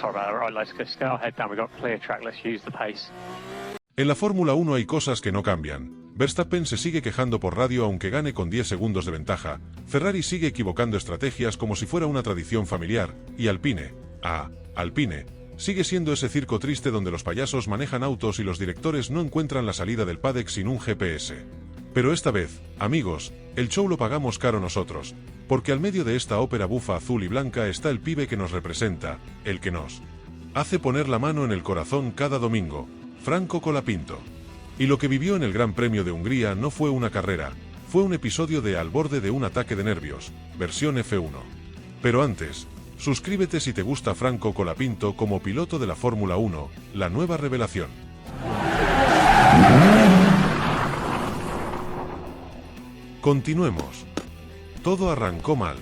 sorry about that. Right, let's get our head down. We've got clear track. Let's use the pace. En la Fórmula 1 hay cosas que no cambian. Verstappen se sigue quejando por radio aunque gane con 10 segundos de ventaja, Ferrari sigue equivocando estrategias como si fuera una tradición familiar, y Alpine, Alpine, sigue siendo ese circo triste donde los payasos manejan autos y los directores no encuentran la salida del paddock sin un GPS. Pero esta vez, amigos, el show lo pagamos caro nosotros, porque al medio de esta ópera bufa azul y blanca está el pibe que nos representa, el que nos hace poner la mano en el corazón cada domingo, Franco Colapinto. Y lo que vivió en el Gran Premio de Hungría no fue una carrera, fue un episodio de Al borde de un ataque de nervios, versión F1. Pero antes, suscríbete si te gusta Franco Colapinto como piloto de la Fórmula 1, la nueva revelación. Continuemos. Todo arrancó mal.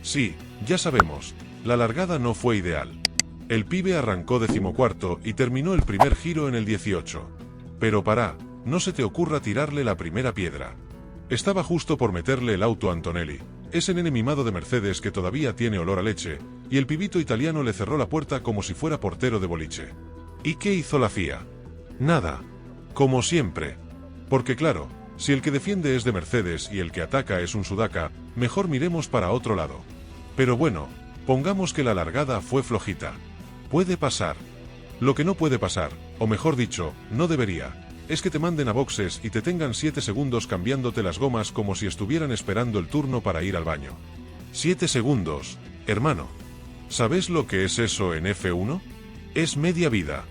Sí, ya sabemos, la largada no fue ideal. El pibe arrancó 14º y terminó el primer giro en el 18. Pero no se te ocurra tirarle la primera piedra. Estaba justo por meterle el auto a Antonelli, ese nene mimado de Mercedes que todavía tiene olor a leche, y el pibito italiano le cerró la puerta como si fuera portero de boliche. ¿Y qué hizo la FIA? Nada. Como siempre. Porque claro, si el que defiende es de Mercedes y el que ataca es un sudaca, mejor miremos para otro lado. Pero bueno, pongamos que la largada fue flojita. Puede pasar. Lo que no puede pasar, o mejor dicho, no debería, es que te manden a boxes y te tengan 7 segundos cambiándote las gomas como si estuvieran esperando el turno para ir al baño. 7 segundos, hermano. ¿Sabes lo que es eso en F1? Es media vida.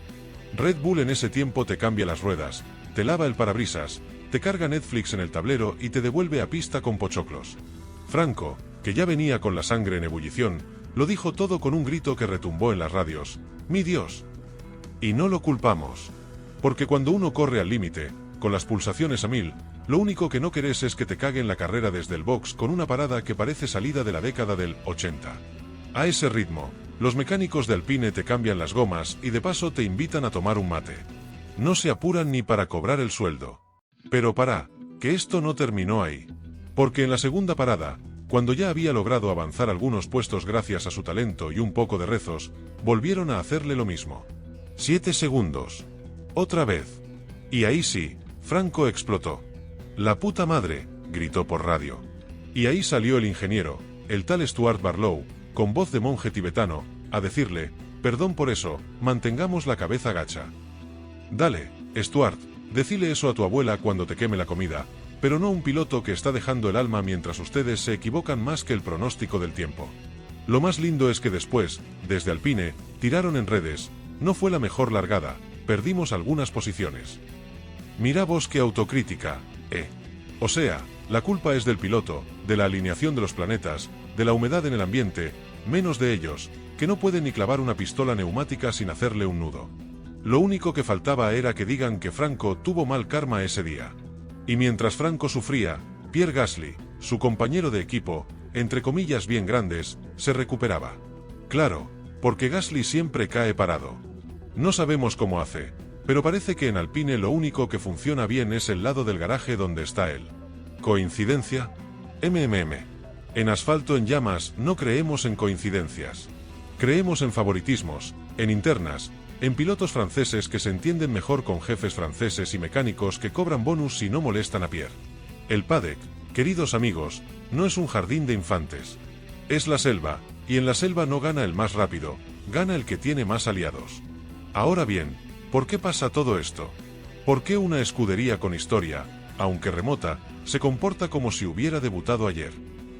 Red Bull en ese tiempo te cambia las ruedas, te lava el parabrisas, te carga Netflix en el tablero y te devuelve a pista con pochoclos. Franco, que ya venía con la sangre en ebullición, lo dijo todo con un grito que retumbó en las radios. ¡Mi Dios! Y no lo culpamos. Porque cuando uno corre al límite, con las pulsaciones a 1000, lo único que no querés es que te caguen la carrera desde el box con una parada que parece salida de la década del 80. A ese ritmo, los mecánicos de Alpine te cambian las gomas y de paso te invitan a tomar un mate. No se apuran ni para cobrar el sueldo. Pero que esto no terminó ahí. Porque en la segunda parada, cuando ya había logrado avanzar algunos puestos gracias a su talento y un poco de rezos, volvieron a hacerle lo mismo. 7 segundos. Otra vez. Y ahí sí, Franco explotó. «La puta madre», gritó por radio. Y ahí salió el ingeniero, el tal Stuart Barlow, con voz de monje tibetano, a decirle, «Perdón por eso, mantengamos la cabeza gacha». Dale, Stuart, decile eso a tu abuela cuando te queme la comida, pero no un piloto que está dejando el alma mientras ustedes se equivocan más que el pronóstico del tiempo. Lo más lindo es que después, desde Alpine, tiraron en redes, no fue la mejor largada, perdimos algunas posiciones. Mira vos qué autocrítica, O sea, la culpa es del piloto, de la alineación de los planetas, de la humedad en el ambiente, menos de ellos, que no pueden ni clavar una pistola neumática sin hacerle un nudo. Lo único que faltaba era que digan que Franco tuvo mal karma ese día. Y mientras Franco sufría, Pierre Gasly, su compañero de equipo, entre comillas bien grandes, se recuperaba. Claro, porque Gasly siempre cae parado. No sabemos cómo hace, pero parece que en Alpine lo único que funciona bien es el lado del garaje donde está él. ¿Coincidencia? En asfalto en llamas no creemos en coincidencias. Creemos en favoritismos, en internas, en pilotos franceses que se entienden mejor con jefes franceses y mecánicos que cobran bonus si no molestan a Pierre. El paddock, queridos amigos, no es un jardín de infantes. Es la selva, y en la selva no gana el más rápido, gana el que tiene más aliados. Ahora bien, ¿por qué pasa todo esto? ¿Por qué una escudería con historia, aunque remota, se comporta como si hubiera debutado ayer?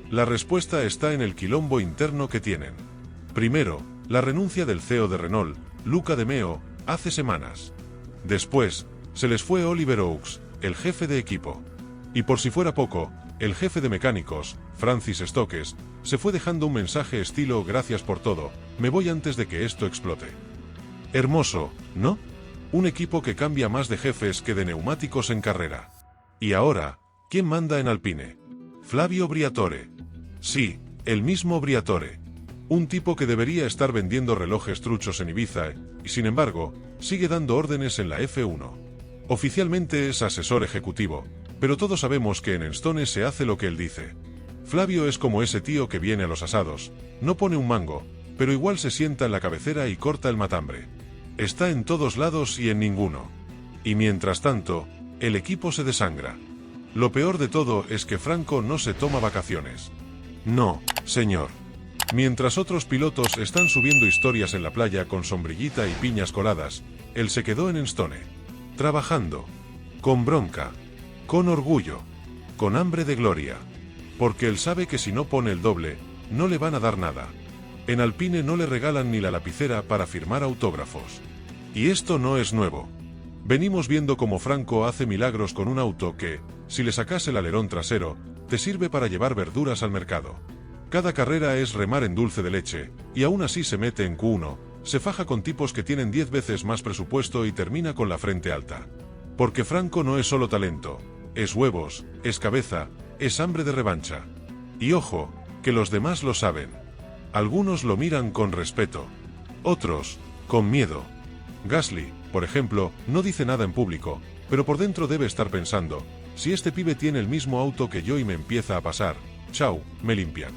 La respuesta está en el quilombo interno que tienen. Primero, la renuncia del CEO de Renault, Luca De Meo, hace semanas. Después, se les fue Oliver Oakes, el jefe de equipo. Y por si fuera poco, el jefe de mecánicos, Francis Stokes, se fue dejando un mensaje estilo «Gracias por todo, me voy antes de que esto explote». Hermoso, ¿no? Un equipo que cambia más de jefes que de neumáticos en carrera. Y ahora, ¿quién manda en Alpine? Flavio Briatore. Sí, el mismo Briatore. Un tipo que debería estar vendiendo relojes truchos en Ibiza, y sin embargo, sigue dando órdenes en la F1. Oficialmente es asesor ejecutivo, pero todos sabemos que en Enstone se hace lo que él dice. Flavio es como ese tío que viene a los asados, no pone un mango, pero igual se sienta en la cabecera y corta el matambre. Está en todos lados y en ninguno. Y mientras tanto, el equipo se desangra. Lo peor de todo es que Franco no se toma vacaciones. No, señor. Mientras otros pilotos están subiendo historias en la playa con sombrillita y piñas coladas, él se quedó en Enstone. Trabajando. Con bronca. Con orgullo. Con hambre de gloria. Porque él sabe que si no pone el doble, no le van a dar nada. En Alpine no le regalan ni la lapicera para firmar autógrafos. Y esto no es nuevo. Venimos viendo cómo Franco hace milagros con un auto que, si le sacas el alerón trasero, te sirve para llevar verduras al mercado. Cada carrera es remar en dulce de leche, y aún así se mete en Q1, se faja con tipos que tienen 10 veces más presupuesto y termina con la frente alta. Porque Franco no es solo talento, es huevos, es cabeza, es hambre de revancha. Y ojo, que los demás lo saben. Algunos lo miran con respeto, otros, con miedo. Gasly, por ejemplo, no dice nada en público, pero por dentro debe estar pensando, si este pibe tiene el mismo auto que yo y me empieza a pasar, chau, me limpian.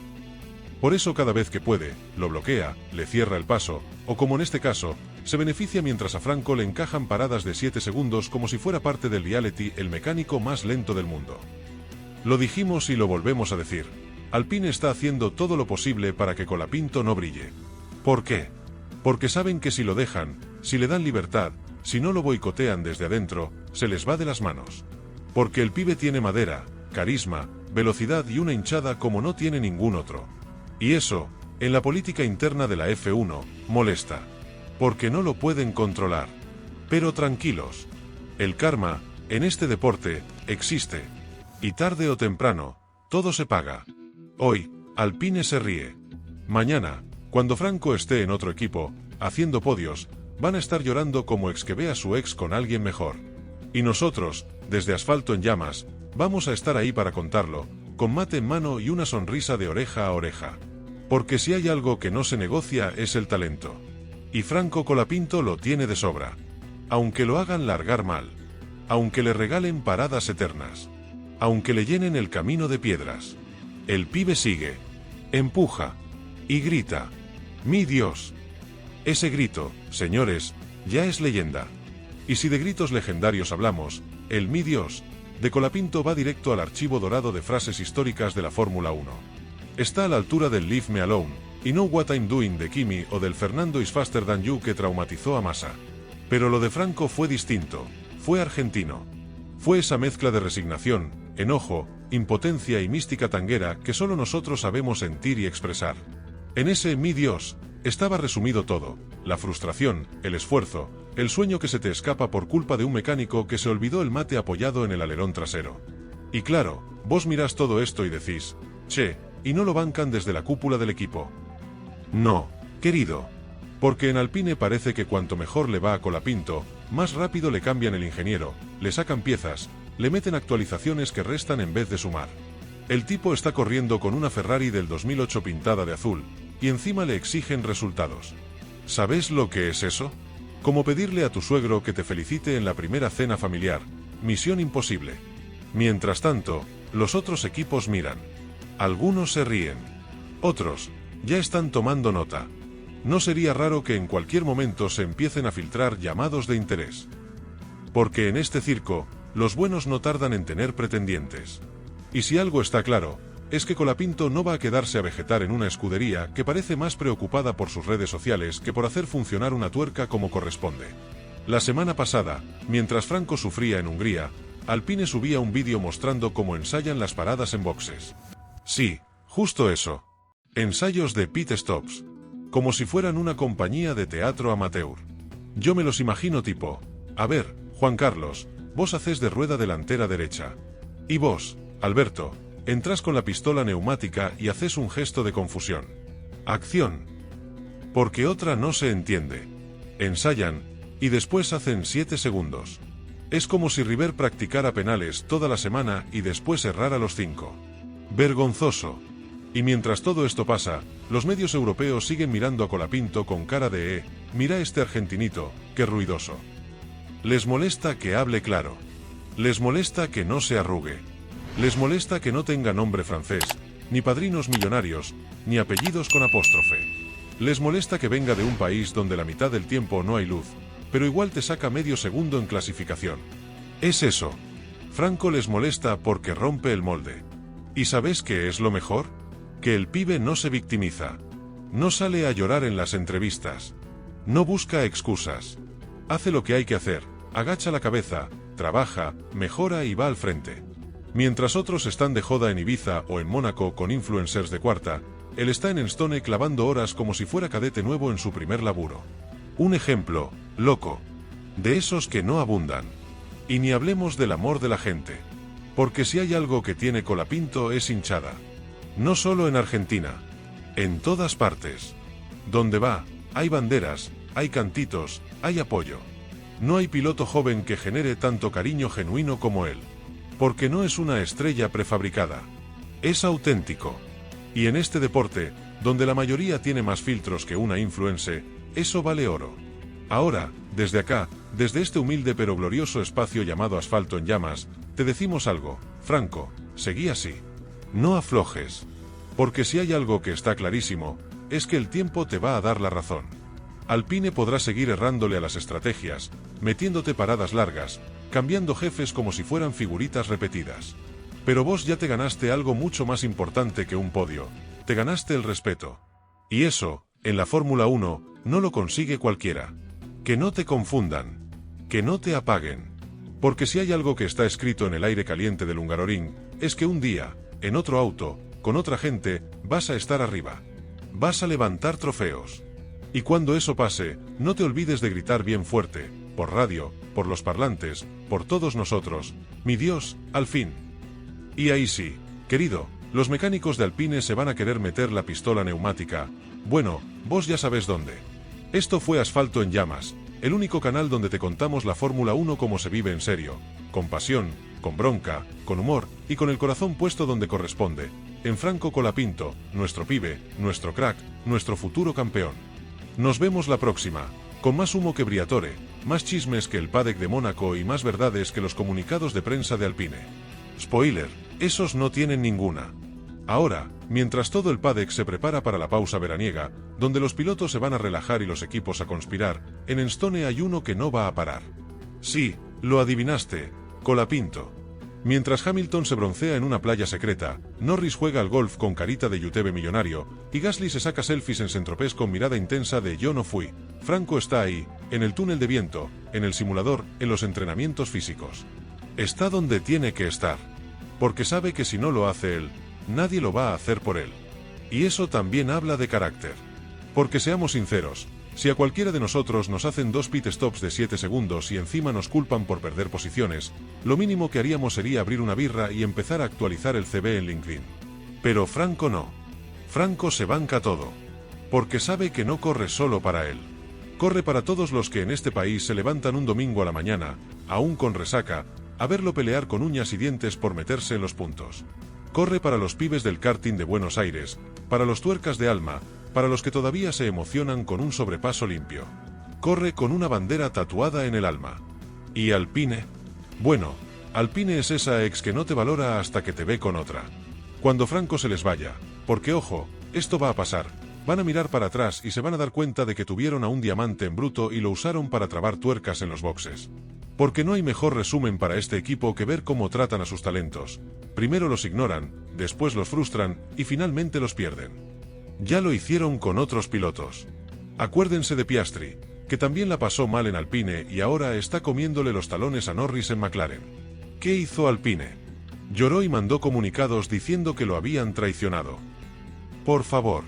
Por eso cada vez que puede, lo bloquea, le cierra el paso, o como en este caso, se beneficia mientras a Franco le encajan paradas de 7 segundos como si fuera parte del reality el mecánico más lento del mundo. Lo dijimos y lo volvemos a decir, Alpine está haciendo todo lo posible para que Colapinto no brille. ¿Por qué? Porque saben que si lo dejan, si le dan libertad, si no lo boicotean desde adentro, se les va de las manos. Porque el pibe tiene madera, carisma, velocidad y una hinchada como no tiene ningún otro. Y eso, en la política interna de la F1, molesta. Porque no lo pueden controlar. Pero tranquilos. El karma, en este deporte, existe. Y tarde o temprano, todo se paga. Hoy, Alpine se ríe. Mañana, cuando Franco esté en otro equipo, haciendo podios, van a estar llorando como ex que ve a su ex con alguien mejor. Y nosotros, desde Asfalto en Llamas, vamos a estar ahí para contarlo, con mate en mano y una sonrisa de oreja a oreja. Porque si hay algo que no se negocia es el talento. Y Franco Colapinto lo tiene de sobra. Aunque lo hagan largar mal. Aunque le regalen paradas eternas. Aunque le llenen el camino de piedras. El pibe sigue. Empuja. Y grita. ¡Mi Dios! Ese grito, señores, ya es leyenda. Y si de gritos legendarios hablamos, el ¡mi Dios! De Colapinto va directo al archivo dorado de frases históricas de la Fórmula 1. Está a la altura del Leave Me Alone, y Know What I'm Doing de Kimi o del Fernando is Faster Than You que traumatizó a Massa. Pero lo de Franco fue distinto, fue argentino. Fue esa mezcla de resignación, enojo, impotencia y mística tanguera que solo nosotros sabemos sentir y expresar. En ese mi Dios, estaba resumido todo, la frustración, el esfuerzo, el sueño que se te escapa por culpa de un mecánico que se olvidó el mate apoyado en el alerón trasero. Y claro, vos mirás todo esto y decís, che, y no lo bancan desde la cúpula del equipo. No, querido. Porque en Alpine parece que cuanto mejor le va a Colapinto, más rápido le cambian el ingeniero, le sacan piezas, le meten actualizaciones que restan en vez de sumar. El tipo está corriendo con una Ferrari del 2008 pintada de azul, y encima le exigen resultados. ¿Sabes lo que es eso? Como pedirle a tu suegro que te felicite en la primera cena familiar, misión imposible. Mientras tanto, los otros equipos miran. Algunos se ríen. Otros, ya están tomando nota. No sería raro que en cualquier momento se empiecen a filtrar llamados de interés. Porque en este circo, los buenos no tardan en tener pretendientes. Y si algo está claro, es que Colapinto no va a quedarse a vegetar en una escudería que parece más preocupada por sus redes sociales que por hacer funcionar una tuerca como corresponde. La semana pasada, mientras Franco sufría en Hungría, Alpine subía un vídeo mostrando cómo ensayan las paradas en boxes. Sí, justo eso. Ensayos de pit stops. Como si fueran una compañía de teatro amateur. Yo me los imagino tipo, a ver, Juan Carlos, vos hacés de rueda delantera derecha. Y vos, Alberto, entras con la pistola neumática y haces un gesto de confusión. Acción. Porque otra no se entiende. Ensayan, y después hacen 7 segundos. Es como si River practicara penales toda la semana y después errara los 5. Vergonzoso. Y mientras todo esto pasa, los medios europeos siguen mirando a Colapinto con cara de mira este argentinito, qué ruidoso. Les molesta que hable claro. Les molesta que no se arrugue. Les molesta que no tenga nombre francés, ni padrinos millonarios, ni apellidos con apóstrofe. Les molesta que venga de un país donde la mitad del tiempo no hay luz, pero igual te saca medio segundo en clasificación. Es eso. Franco les molesta porque rompe el molde. ¿Y sabes qué es lo mejor? Que el pibe no se victimiza. No sale a llorar en las entrevistas. No busca excusas. Hace lo que hay que hacer, agacha la cabeza, trabaja, mejora y va al frente. Mientras otros están de joda en Ibiza o en Mónaco con influencers de cuarta, él está en Enstone clavando horas como si fuera cadete nuevo en su primer laburo. Un ejemplo, loco. De esos que no abundan. Y ni hablemos del amor de la gente. Porque si hay algo que tiene Colapinto es hinchada. No solo en Argentina. En todas partes. Donde va, hay banderas, hay cantitos, hay apoyo. No hay piloto joven que genere tanto cariño genuino como él. Porque no es una estrella prefabricada. Es auténtico. Y en este deporte, donde la mayoría tiene más filtros que una influencer, eso vale oro. Ahora, desde acá, desde este humilde pero glorioso espacio llamado Asfalto en Llamas, te decimos algo, Franco, seguí así. No aflojes. Porque si hay algo que está clarísimo, es que el tiempo te va a dar la razón. Alpine podrá seguir errándole a las estrategias, metiéndote paradas largas, cambiando jefes como si fueran figuritas repetidas. Pero vos ya te ganaste algo mucho más importante que un podio, te ganaste el respeto. Y eso, en la Fórmula 1, no lo consigue cualquiera. Que no te confundan. Que no te apaguen. Porque si hay algo que está escrito en el aire caliente del Hungaroring, es que un día, en otro auto, con otra gente, vas a estar arriba. Vas a levantar trofeos. Y cuando eso pase, no te olvides de gritar bien fuerte, por radio, por los parlantes, por todos nosotros, mi Dios, al fin. Y ahí sí, querido, los mecánicos de Alpine se van a querer meter la pistola neumática. Bueno, vos ya sabés dónde. Esto fue Asfalto en Llamas, el único canal donde te contamos la Fórmula 1 como se vive en serio, con pasión, con bronca, con humor y con el corazón puesto donde corresponde, en Franco Colapinto, nuestro pibe, nuestro crack, nuestro futuro campeón. Nos vemos la próxima, con más humo que Briatore, más chismes que el paddock de Mónaco y más verdades que los comunicados de prensa de Alpine. Spoiler, esos no tienen ninguna. Ahora, mientras todo el paddock se prepara para la pausa veraniega, donde los pilotos se van a relajar y los equipos a conspirar, en Enstone hay uno que no va a parar. Sí, lo adivinaste, Colapinto. Mientras Hamilton se broncea en una playa secreta, Norris juega al golf con carita de YouTube millonario, y Gasly se saca selfies en Saint-Tropez con mirada intensa de yo no fui. Franco está ahí, en el túnel de viento, en el simulador, en los entrenamientos físicos. Está donde tiene que estar. Porque sabe que si no lo hace él, nadie lo va a hacer por él. Y eso también habla de carácter. Porque seamos sinceros, si a cualquiera de nosotros nos hacen 2 pit stops de 7 segundos y encima nos culpan por perder posiciones, lo mínimo que haríamos sería abrir una birra y empezar a actualizar el CV en LinkedIn. Pero Franco no. Franco se banca todo. Porque sabe que no corre solo para él. Corre para todos los que en este país se levantan un domingo a la mañana, aún con resaca, a verlo pelear con uñas y dientes por meterse en los puntos. Corre para los pibes del karting de Buenos Aires, para los tuercas de alma, para los que todavía se emocionan con un sobrepaso limpio. Corre con una bandera tatuada en el alma. ¿Y Alpine? Bueno, Alpine es esa ex que no te valora hasta que te ve con otra. Cuando Franco se les vaya, porque ojo, esto va a pasar, van a mirar para atrás y se van a dar cuenta de que tuvieron a un diamante en bruto y lo usaron para trabar tuercas en los boxes. Porque no hay mejor resumen para este equipo que ver cómo tratan a sus talentos. Primero los ignoran, después los frustran y finalmente los pierden. Ya lo hicieron con otros pilotos. Acuérdense de Piastri, que también la pasó mal en Alpine y ahora está comiéndole los talones a Norris en McLaren. ¿Qué hizo Alpine? Lloró y mandó comunicados diciendo que lo habían traicionado. Por favor.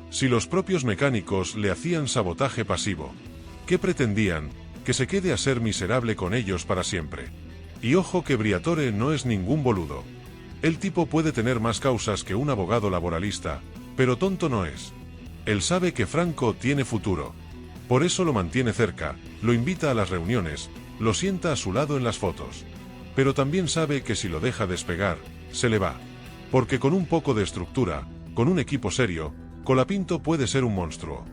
Si los propios mecánicos le hacían sabotaje pasivo, ¿qué pretendían? Que se quede a ser miserable con ellos para siempre. Y ojo que Briatore no es ningún boludo. El tipo puede tener más causas que un abogado laboralista, pero tonto no es. Él sabe que Franco tiene futuro. Por eso lo mantiene cerca, lo invita a las reuniones, lo sienta a su lado en las fotos. Pero también sabe que si lo deja despegar, se le va. Porque con un poco de estructura, con un equipo serio, Colapinto puede ser un monstruo.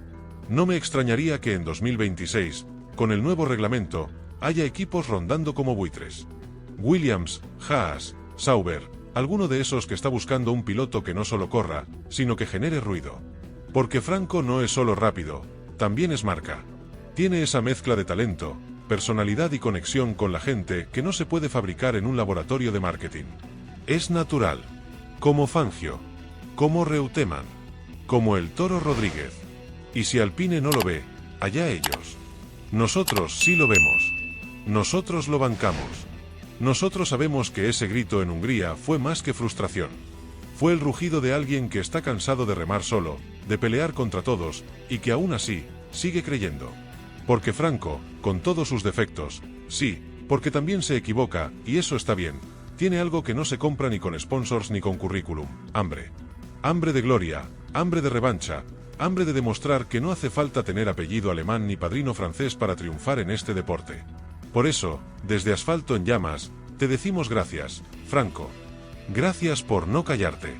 No me extrañaría que en 2026, con el nuevo reglamento, haya equipos rondando como buitres. Williams, Haas, Sauber, alguno de esos que está buscando un piloto que no solo corra, sino que genere ruido. Porque Franco no es solo rápido, también es marca. Tiene esa mezcla de talento, personalidad y conexión con la gente que no se puede fabricar en un laboratorio de marketing. Es natural. Como Fangio. Como Reutemann. Como el Toro Rodríguez. Y si Alpine no lo ve, allá ellos. Nosotros sí lo vemos. Nosotros lo bancamos. Nosotros sabemos que ese grito en Hungría fue más que frustración. Fue el rugido de alguien que está cansado de remar solo, de pelear contra todos, y que aún así, sigue creyendo. Porque Franco, con todos sus defectos, sí, porque también se equivoca, y eso está bien, tiene algo que no se compra ni con sponsors ni con currículum: hambre. Hambre de gloria, hambre de revancha, hambre de demostrar que no hace falta tener apellido alemán ni padrino francés para triunfar en este deporte. Por eso, desde Asfalto en Llamas, te decimos gracias, Franco. Gracias por no callarte.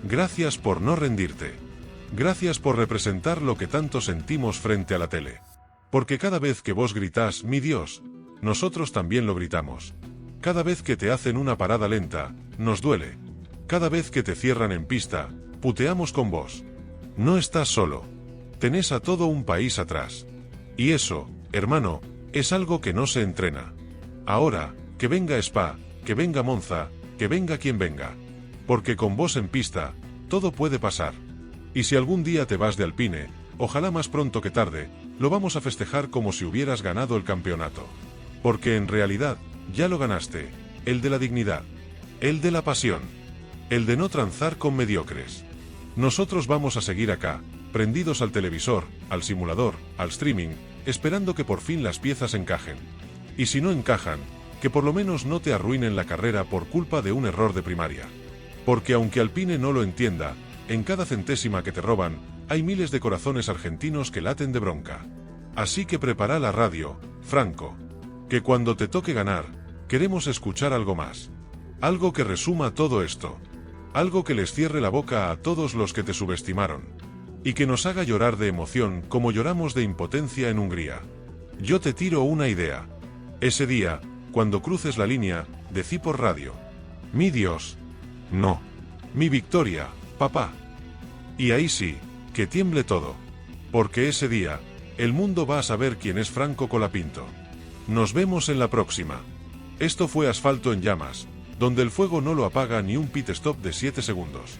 Gracias por no rendirte. Gracias por representar lo que tanto sentimos frente a la tele. Porque cada vez que vos gritás, mi Dios, nosotros también lo gritamos. Cada vez que te hacen una parada lenta, nos duele. Cada vez que te cierran en pista, puteamos con vos. No estás solo. Tenés a todo un país atrás. Y eso, hermano, es algo que no se entrena. Ahora, que venga Spa, que venga Monza, que venga quien venga. Porque con vos en pista, todo puede pasar. Y si algún día te vas de Alpine, ojalá más pronto que tarde, lo vamos a festejar como si hubieras ganado el campeonato. Porque en realidad, ya lo ganaste, el de la dignidad, el de la pasión, el de no transar con mediocres. Nosotros vamos a seguir acá, prendidos al televisor, al simulador, al streaming, esperando que por fin las piezas encajen. Y si no encajan, que por lo menos no te arruinen la carrera por culpa de un error de primaria. Porque aunque Alpine no lo entienda, en cada centésima que te roban, hay miles de corazones argentinos que laten de bronca. Así que prepara la radio, Franco. Que cuando te toque ganar, queremos escuchar algo más. Algo que resuma todo esto. Algo que les cierre la boca a todos los que te subestimaron. Y que nos haga llorar de emoción como lloramos de impotencia en Hungría. Yo te tiro una idea. Ese día, cuando cruces la línea, decí por radio: mi Dios. No. Mi victoria, papá. Y ahí sí, que tiemble todo. Porque ese día, el mundo va a saber quién es Franco Colapinto. Nos vemos en la próxima. Esto fue Asfalto en Llamas, donde el fuego no lo apaga ni un pit stop de 7 segundos.